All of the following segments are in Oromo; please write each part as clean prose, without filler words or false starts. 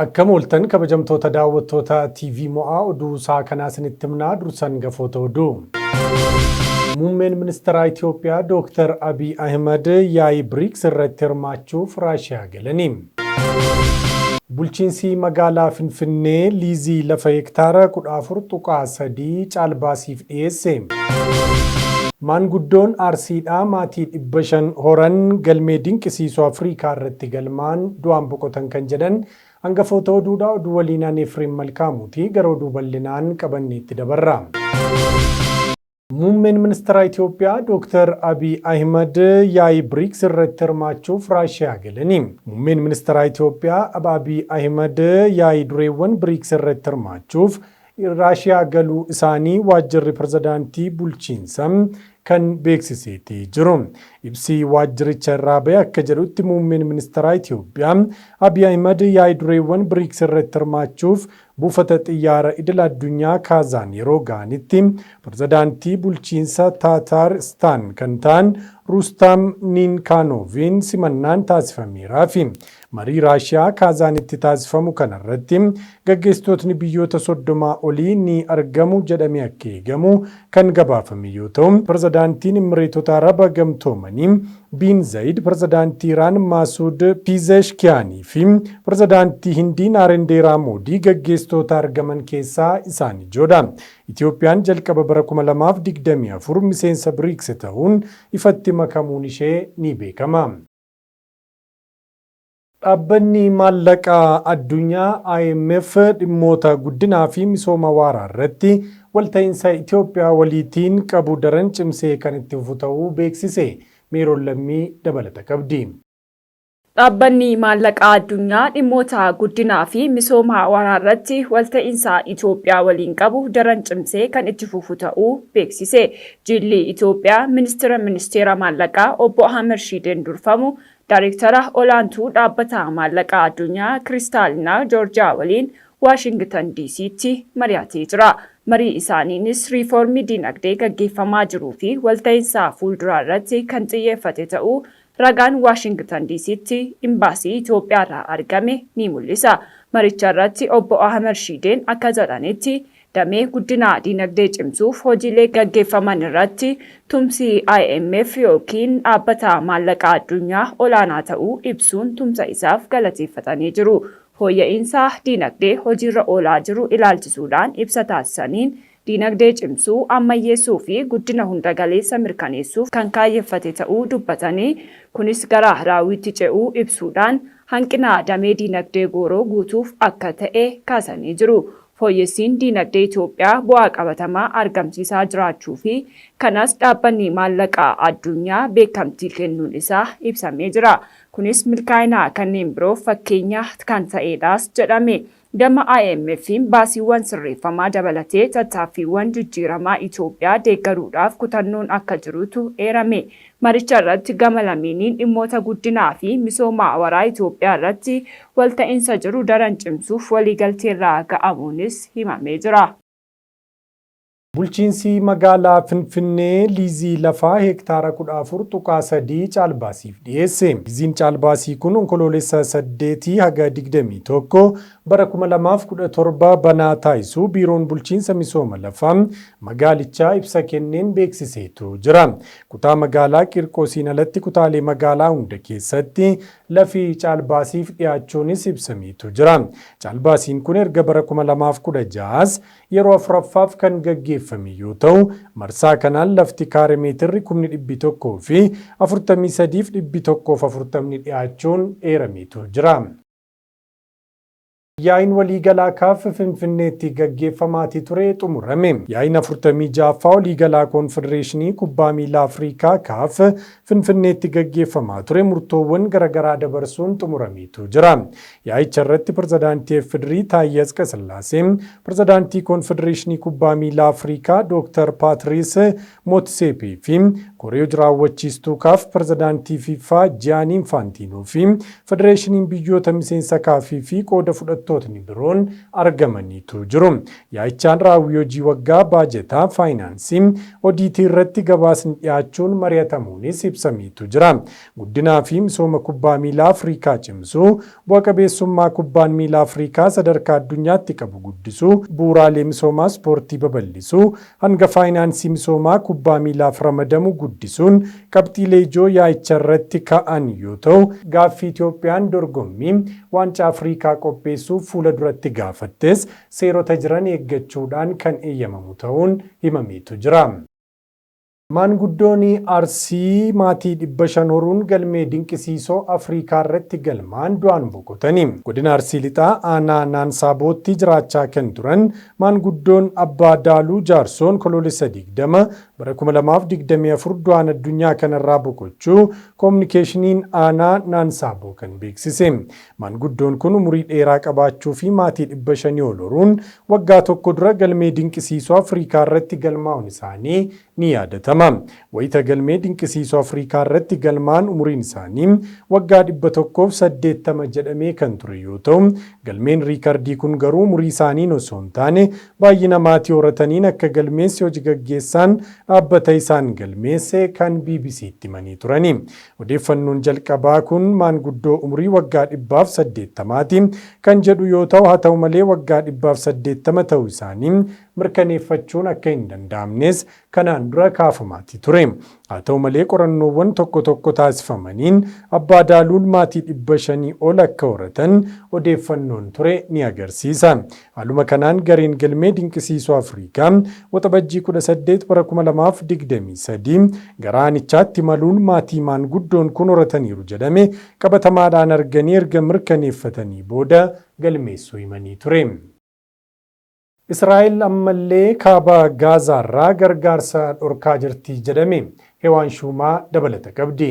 Akkam ooltan kabajamtoota daawwattoota TV Mo'aa oduu isaa kanaa isinitti himnaa dursan gafoota oduu. Muummeen ministeera Itoophiyaa Dr. Abiy Ahmed yaa'ii BRICS irratti hirmaachuuf Raashiyaa galanii. Bulchiinsi magaalaa Finfinnee liizii lafa hektaara 14.3 caalbaasiif dhiyeesse. Maanguddoon Arsiidhaa maatii 500 horan galmee dinqisiisoo Afrikaa irratti galmaan du'aan boqotan kan jedhan hangafoota oduudha. Oduu waliinaan Efreem Malkaamuuti gara oduu bal'inaan qabanneetti dabarra. Muummeen ministeera Itoophiyaa Dr. Abiy Ahmed yaa'ii BRICS irratti hirmaachuuf Raashiyaa galanii. Muummeen ministeera Itoophiyaa Abiy Ahmed yaa'ii dureewwan BRICS irratti hirmaachuuf Raashiyaa galuu isaanii waajjirri pirezidaantii bulchiinsa kan beeksiseeti jiru. Ibsi waajjiricha irraa ba'e akka jedhutti muummeen ministeera Itoophiyaa Abiy Ahmed yaa'ii dureewwan BRICS irratti hirmaachuuf buufata xiyyaara idil addunyaa Kaazaan yeroo ga'anitti pirezidaantii bulchiinsa Taataaristaan kan ta'an Rustam Niinkaanoviin simannaan taasifameeraa fi marii Raashiyaa Kaazaanitti taasifamu kanarratti gaggeessitootni biyyoota 30 olii ni argamu jedhamee akka eegamu kan gabaafame yoo ta'u, pirezidaantiin Imireetota Araba Gamtoomanii Bin Zayid, pirezidaantii Iraan Maasuud Pezeshkiyaanii fi pirezidaantii Hindii Narendeeraa Moodii gaggeessitoota argaman keessaa isaan ijoodha. Itoophiyaan jalqaba bara 2024 miseensa BRICS ta'uun ifatti makamuun ishee ni beekama. Dhaabbanni maallaqaa addunyaa IMF dhimmoota guddinaa fi misooma waaraa irratti walta'iinsa Itoophiyaa waliitiin qabu daran cimsee kan itti fufu ta'uu beeksise. Meeroon Lammii dabalata qabdi. Dhaabbanni maallaqaa addunyaa dhimmoota guddinaa fi misooma waaraa irratti walta'iinsa Itoophiyaa waliin qabu daran cimsee kan itti fufu ta'uu beeksise. Jilli Itoophiyaa ministeera maallaqaa obbo Ahmed Shideen durfamu Daayireektara olaantuu dhaabbata maallaqaa addunyaa Kiristaalinaa Joorjiyaa waliin Waashingtan DC'tti mari'atee jira. Marii isaaniinis riifoormii dinagdee gaggeeffamaa jiruu fi walta'iinsa fuulduraa irratti kan xiyyeeffate ta'uu ragaan Waashingtan DC'tti imbaasii Itoophiyaa irraa argame ni mul'isa. Maricha irratti obbo Ahmed Shideen akka jedhanitti damee guddinaa dinagdee cimsuuf hojiilee gaggeeffaman irratti tumsi IMF yookiin dhaabbata maallaqaa addunyaa olaanaa ta'uu ibsuun tumsa isaaf galateeffatanii jiru. Fooyya'insa dinagdee hojiirra oolaa jiru ilaalchisuudhaan ibsa taasisaniin dinagdee cimsuu, ammayyeessuu fi guddina hunda galeessa mirkaneessuuf kan kaayyeffate ta'uu dubbatanii kunis gara raawwiitti ce'uu ibsuudhaan hanqina damee dinagdee gooroo guutuuf akka ta'e kaasanii jiru. Fooyyessiin dinagdee Itoophiyaa bu'aa qabatamaa argamsiisaa jiraachuu fi kanas dhaabbanni maallaqaa addunyaa beekamtii kennuun isaa ibsamee jira. Kunis milkaa'ina kanneen biroof fakkeenya kan ta'edhaas jedhame. Gama IMF'n baasiiwwan sirreeffamaa dabalatee tattaaffiiwwan jijjiiramaa Itoophiyaa deeggaruudhaaf kutannoon akka jirutu eerame. Maricha irratti gama lameeniin dhimmoota guddinaa fi misooma waaraa Itoophiyaa irratti walta'iinsa jiru daran cimsuuf waliigalteerra ga'amuunis himamee jira. Bulchiinsi magaalaa Finfinnee liizii lafaa hektaara 14.3 caalbaasiif dhiyeesse. Liiziin caalbaasii kun onkoloolessa 8 haga 21 bara 2017 banaa taasisuu biiroon bulchiinsa misooma lafaa magaalichaa ibsa kenneen beeksiseetu jira. Kutaa magaalaa Qirqoosiin alatti kutaalee magaalaa hunda keessatti lafii caalbaasiif dhiyaachuunis ibsameetu jira. Caalbaasiin kun erga bara 2016 yeroo afuraffaaf kan gaggeeffame yoo ta'u, marsaa kanaan lafti kaare meetirri 100,100 fi 43,140 dhiyaachuun eerameetu jira. Yaa'iin waliigalaa kaaf Finfinneetti gaggeeffamaatii ture xumurame. Yaa'iin 46ffaa waliigalaa Koonfedereeshinii Kubbaa Miilaa Afrikaa kaaf Finfinneetti gaggeeffamaa ture murtoowwan garaagaraa dabarsuun xumurameetu jira. Yaa'icha irratti pirezidaantii FDRI Taayyee Asqasillaasee, pirezidaantii Koonfedereeshinii Kubbaa Miilaa Afrikaa Dr. Paatiriis Mootseepii fi koree raawwachiistuu kaaf pirezidaantii fiifaa Gianni Infantino fi federeeshiniin biyyoota miseensa kaafii fi qooda fudhattootni biroon argamaniitu jiru. Yaa'ichaan raawwii hojii waggaa baajetaa faayinaansii odiitii irratti gabaasni dhiyaachuun mari'atamuunis ibsameetu jira. Guddinaa fi misooma kubbaa miilaa Afrikaa cimsuu, bu'a qabeessummaa kubbaan miilaa Afrikaa sadarkaa addunyaatti qabu guddisuu, bu'uuraalee misoomaa ispoortii babal'isuu, hanga faayinaansii misoomaa kubbaa miilaaf ramadamu guddisuun qabxiilee ijoo yaa'icha irratti ka'an yoo ta'u, gaaffii Itoophiyaan dorgommii waancaa Afrikaa qopheessuuf fuula duratti gaafattes seerota jiran eeggachuudhaan kan eeyyamamu ta'uun himameetu jira. Maanguddoonni Arsii maatii 500 horuun galmee dinqisiisoo Afrikaa irratti galmaan du'aan boqotanii. Godina Arsii lixaa aanaa Naansaabotti jiraachaa kan turan maanguddoon Abbaa Daaluu Jaarsoon koloolessa 20 bara 2024 du'aan addunyaa kanarraa boqochuu koominikeeshiniin aanaa Naansaaboo kan beeksise. Maanguddoon kun umurii dheeraa qabaachuu fi maatii 500 ol horuun waggaa tokko dura galmee dinqisiisoo Afrikaa irratti galmaa'uun isaanii ni yaadatama. Wayita galmee dinqisiisoo Afrikaa irratti galmaan umuriin isaanii waggaa 180 jedhamee kan ture yoo ta'u, galmeen riikardii kun garuu umurii isaaniin osoo hin taane baay'ina maatii horataniin akka galmeesse hojii gaggeessaan dhaabbata isaan galmeesse kan BBC'tti himanii turani. Odeeffannoon jalqabaa kun maanguddoo umurii waggaa 180ti kan jedhu yoo ta'u, haa ta'u malee waggaa 180 ta'uu isaanii mirkaneeffachuun akka hin danda'amnes kanaan dura kaafamaati ture. Haa ta'u malee qorannoowwan tokko tokko taasifamaniin Abbaa Daaluun maatii 500 ol akka horatan odeeffannoon ture ni agarsiisa. Haaluma kanaan gareen galmee dinqisiisoo Afrikaa waxabajjii 18 bara 2023 gara aanichaatti maluun maatii maanguddoon kun horataniiru jedhame qabatamaadhaan arganii erga mirkaneeffatanii booda galmeessuu himanii ture. Israa'el ammallee kaaba Gaazaarraa gargaarsa dhorkaa jirti jedhame Hewaan Shumaa dabalata qabdi.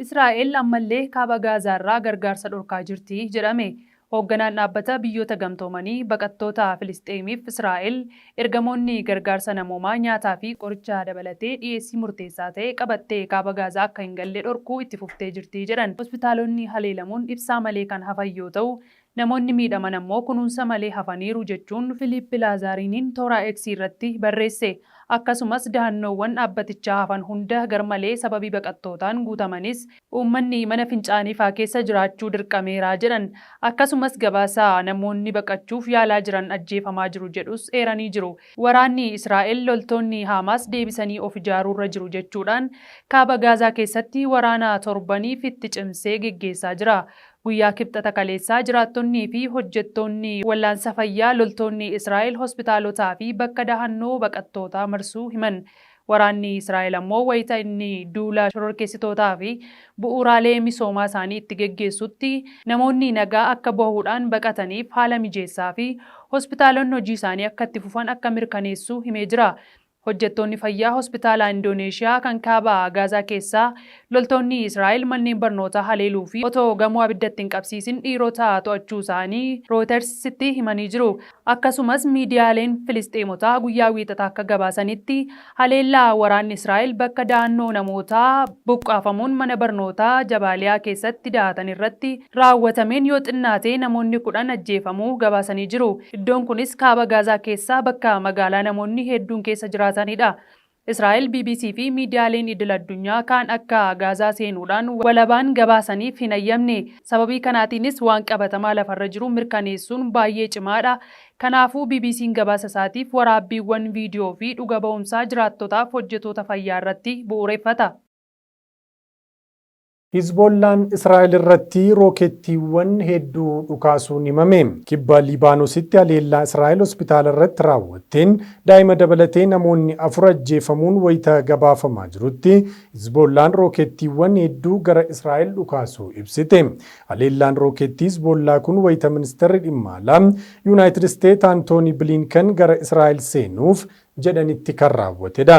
Israa'el ammallee kaaba Gaazaarraa gargaarsa dhorkaa jirti jedhame. Hoogganaan dhaabbata biyyoota gamtoomanii baqattoota Filisxeemiif Israa'el ergamoonni gargaarsa namoomaa nyaataa fi qoricha dabalatee dhiyeessii murteessaa ta'e qabattee kaaba Gaazaa akka hin galle dhorkuu itti fuftee jirti jedhan. Hospitaalonni haleelamuun ibsaa malee kan hafan yoo ta'u, namoonni miidhaman ammoo kunuunsa malee hafaniiru jechuun Filiippi Laazaariiniin toora X irratti barreesse. Akkasumas dahannoowwan dhaabbatichaa hafan hunda garmalee sababii baqattootaan guutamanis uummanni mana fincaaniifaa keessa jiraachuu dirqameeraa jedhan. Akkasumas gabaasa namoonni baqachuuf yaalaa jiran ajjeefamaa jiru jedhus eeranii jiru. Waraanni Israa'el loltoonni Haamaas deebisanii of ijaaruurra jiru jechuudhaan kaaba Gaazaa keessatti waraana torbaniif itti cimsee geggeessaa jira. Guyyaa kibxata kaleessaa jiraattonnii fi hojjettoonni wallaansa fayyaa loltoonni Israa'el hospitaalotaa fi bakka dahannoo baqattootaa marsuu himan. Waraanni Israa'el ammoo wayita inni duula shororkeessitootaa fi bu'uuraalee misoomaa isaanii itti geggeessutti namoonni nagaa akka bahuudhaan baqataniif haala mijeessaa fi hospitaalonni hojii isaanii akka itti fufan akka mirkaneessu himee jira. Hojjettoonni fayyaa hospitaala Indoneeshiyaa kan kaaba Gaazaa keessaa loltoonni Israa'el manneen barnootaa haleeluu fi otoo gamoo abiddatti hin qabsiisin dhiirota to'achuu isaanii Rooyitersitti himanii jiru. Akkasumas miidiyaaleen Filisxeemotaa guyyaa wiixataa akka gabaasanitti haleellaa waraanni Israa'el bakka dahannoo namootaa buqqaafamuun mana barnootaa Jabaaliyaa keessatti dahatan irratti raawwatameen yoo xinnaate namoonni 10 ajjeefamuu gabaasanii jiru. Iddoon kunis kaaba Gaazaa keessaa bakka magaalaa namoonni hedduun keessa jiraatan. Israa'el BBC fi miidiyaaleen idil addunyaa kaan akka Gaazaa seenuudhaan walabaan gabaasaniif hin ayyamne. Sababii kanaatiinis waan qabatamaa lafarra jiru mirkaneessuun baay'ee cimaadha. Kanaafuu BBC'n gabaasa isaatiif waraabbiiwwan viidiyoo fi dhuga ba'umsaa jiraattotaaf hojjettoota fayyaa irratti bu'uureffata. Hizbollaan Israa'el irratti rookettiiwwan hedduu dhukaasuun himame. Kibba Libaanoositti haleellaa Israa'el hospitaala irratti raawwatteen daa'ima dabalatee namoonni 4 ajjeefamuun wayita gabaafamaa jirutti Hizbollaan rookettiiwwan hedduu gara Israa'el dhukaasuu ibsite. Haleellaan rookettii Hizbollaa kun wayita ministeerri dhimma alaa Yuunaayitid Isteet Antoonii Bilinkan gara Israa'el seenuuf jedhanitti kan raawwatedha.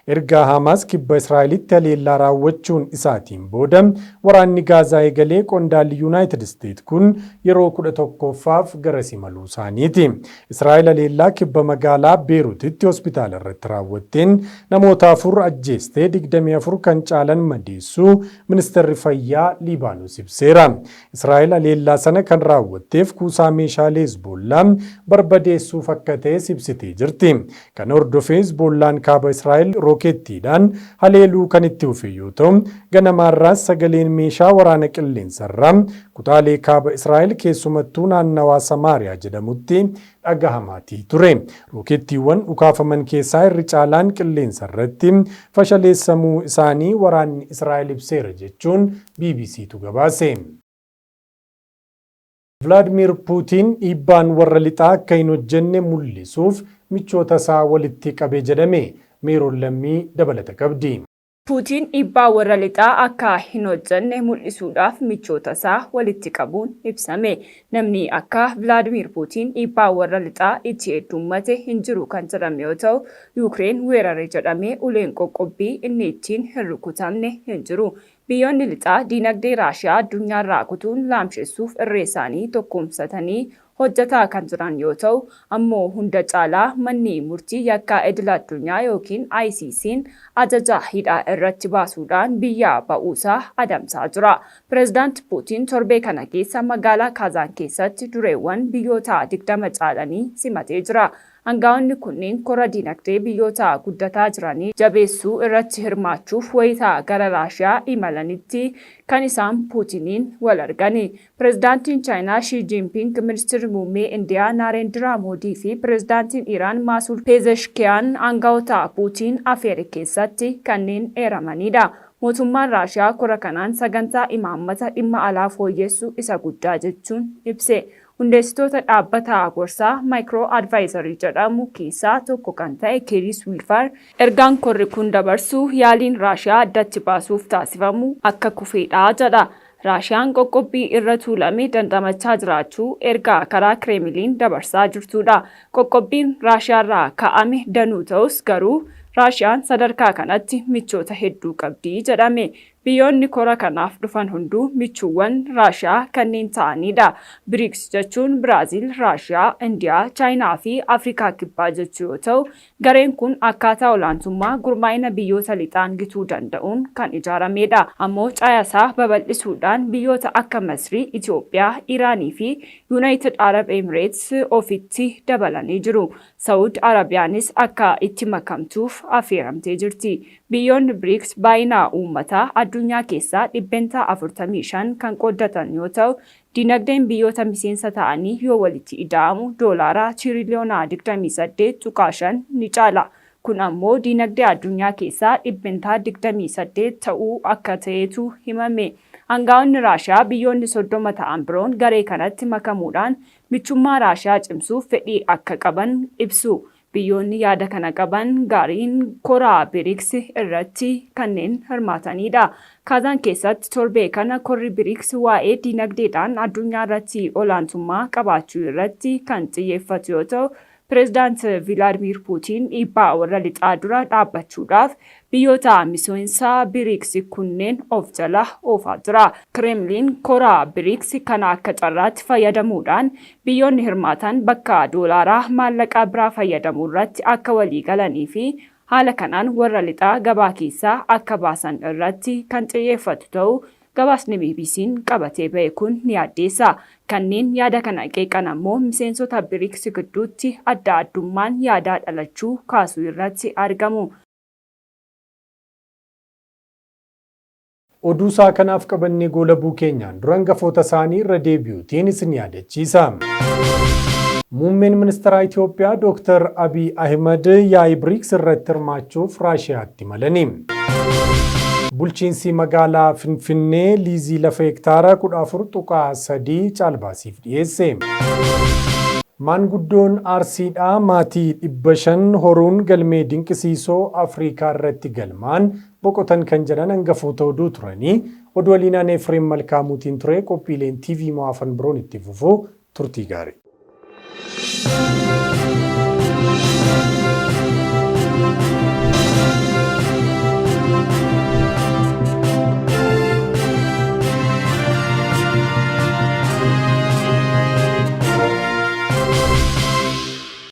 Erga Hamaas kibba Israa'elitti haleellaa raawwachuun isaatiin booda waraanni Gaazaa eegalee qondaalli Yuunaayitid Isteet kun yeroo 11ffaaf gara simaluu isaaniiti. Israa'el haleellaa kibba magaalaa Beeruutitti hospitaala irratti raawwatteen namoota 4 ajjeestee 24 kan caalan madeessuu ministeerri fayyaa Liibaanos ibseera. Israa'el haleellaa sana kan raawwatteef kuusaa meeshaalee Hizbollaa barbadeessuuf akka ta'e ibsitee jirti. Kana hordofee Hizbollaan kaaba Israa'el rookettiidhaan haleeluu kan itti fufe yoo ta'u, ganamaarraas sagaleen meeshaa waraana qilleensarraa kutaalee kaaba Israa'el keessumattuu naannawaa Samaariyaa jedhamutti dhagahamatii ture. Rookettiiwwan ukaafaman keessaa irri caalaan qilleensa irratti fashaleessamuu isaanii waraanni Israa'el ibseera jechuun BBCtu gabaase. Vladimir Putin dhiibbaan warra lixaa akka hin hojjenne mul'isuuf michoota isaa walitti qabe jedhame Meeroon Lammii dabalata qabdi. Puutiin dhiibbaa warra lixaa akka hin hojjenne mul'isuudhaaf michoota isaa walitti qabuun ibsame. Namni akka Vladimir Puutiin dhiibbaa warra lixaa itti heddummate hin jiru kan jedhame yoo ta'u, Yuukireen weerare jedhamee uleen qoqqobbii inni ittiin hin rukutamne hin jiru. Biyyoonni lixaa diinagdee Raashiyaa addunyaarraa kutuun laamsheessuuf irree isaanii tokkumsatanii hojjetaa kan jiran yoo ta'u, ammoo hunda caalaa manni murtii yakkaa idil addunyaa yookiin ICC'n ajaja hidhaa irratti baasuudhaan biyya ba'uusaa adamsaa jira. Pireezidaanti Puutiin torbee kana keessa magaalaa Kaazaan keessatti dureewwan biyyoota 20 caalanii simatee jira. Aangaa'onni kunneen kora diinagdee biyyoota guddataa jiranii jabeessuu irratti hirmaachuuf wayitaa gara Raashiyaa imalanitti kan isaan Puutiniin wal argani. Pireezidaantiin Chaayinaa Shii Jinping, ministeerri muummee Indiyaa Naarendraa Moodii fi pireezidaantiin Iraan Maasuud Peezeshkiyaan aangaa'ota Puutiin afeere keessatti kanneen eeramanidha. Mootummaan Raashiyaa kora kanaan sagantaa imaammata dhimma alaa fooyyessuu isa guddaa jechuun ibse. Hundeessitoota dhaabbata gorsaa Micro Advisory jedhamu keessaa tokko kan ta'e Keeris Wiilfar ergaan korri kun dabarsu yaaliin Raashiyaa addatti baasuuf taasifamu akka kufeedha jedha. Raashiyaan qoqqobbii irra tuulame dandamachaa jiraachuu ergaa karaa Kireemiliin dabarsaa jirtudha. Qoqqobbiin Raashiyaarraa ka'ame danuu ta'us garuu Raashiyaan sadarkaa kanatti michoota hedduu qabdi jedhame. Biyyoonni kora kanaaf dhufan hunduu michuuwwan Raashiyaa kanneen ta'anidha. BRICS jechuun Biraazil, Raashiyaa, Indiyaa, Chaayinaa fi Afrikaa kibbaa jechuu yoo ta'u, gareen kun akkaataa olaantummaa gurmaa'ina biyyoota lixaan gituu danda'uun kan ijaaramedha. Ammoo caayasaa babal'isuudhaan biyyoota akka Masrii, Itoophiyaa, Iraanii fi United Arab Emirates ofitti dabalanii jiru. Saawud Arabiyaanis akka itti makamtuuf affeeramtee jirti. Biyyoonni BRICS baay'ina uummataa addunyaa keessaa 45% kan qooddatan yoo ta'u, dinagdeen biyyoota miseensa ta'anii yoo walitti ida'amu doolaara tiriliyoona 28.5 ni caala. Kun ammoo dinagdee addunyaa keessaa 28% ta'uu akka ta'etu himame. Aangaa'onni Raashiyaa biyyoonni 30 ta'an biroon garee kanatti makamuudhaan michummaa Raashiyaa cimsuuf fedhii akka qaban ibsu. Biyyoonni yaada kana qaban gaariin koraa BRICS irratti kanneen hirmaatanidha. Kaazaan keessatti torbee kana korri BRICS waa'ee dinagdeedhaan addunyaa irratti olaantummaa qabaachuu irratti kan xiyyeeffatu yoo ta'u, Pireezidaant Vladimir Puutiin dhiibbaa warra lixaa dura dhaabbachuudhaaf biyyoota miseensa BRICS kunneen of jala oofaa jira. Kireemliin koraa BRICS kana akka carraatti fayyadamuudhaan biyyoonni hirmaatan bakka doolaaraa maallaqaa biraa fayyadamuu irratti akka walii galanii fi haala kanaan warra lixaa gabaa keessaa akka baasan irratti kan xiyyeeffatu ta'uu gabaasni BBC'n qabatee ba'e kun ni addeessa. Kanneen yaada kana qeeqan ammoo miseensota BRICS gidduutti adda addummaan yaadaa dhalachuu kaasuu irratti argamu. Oduu isaa kanaaf qabannee goolabuu keenyaan dura hangafoota isaanii irra deebi'uutiin isin yaadachiisa. Muummeen ministeera Itoophiyaa Dr. Abiy Ahmed yaa'ii BRICS irratti hirmaachuuf Raashiyaatti imalani. Bulchiinsi magaalaa Finfinnee liizii lafa hektaara 14.3 caalbaasiif dhiyeesse. Maanguddoon Arsiidhaa maatii 500 horuun galmee dinqisiisoo Afrikaa irratti galmaan boqotan kan jedhan hangafoota oduu turanii oduu waliinaan Efreem Malkaamuutiin ture qophiileen TV mo'aafan biroon itti fufuu turtii gaarii.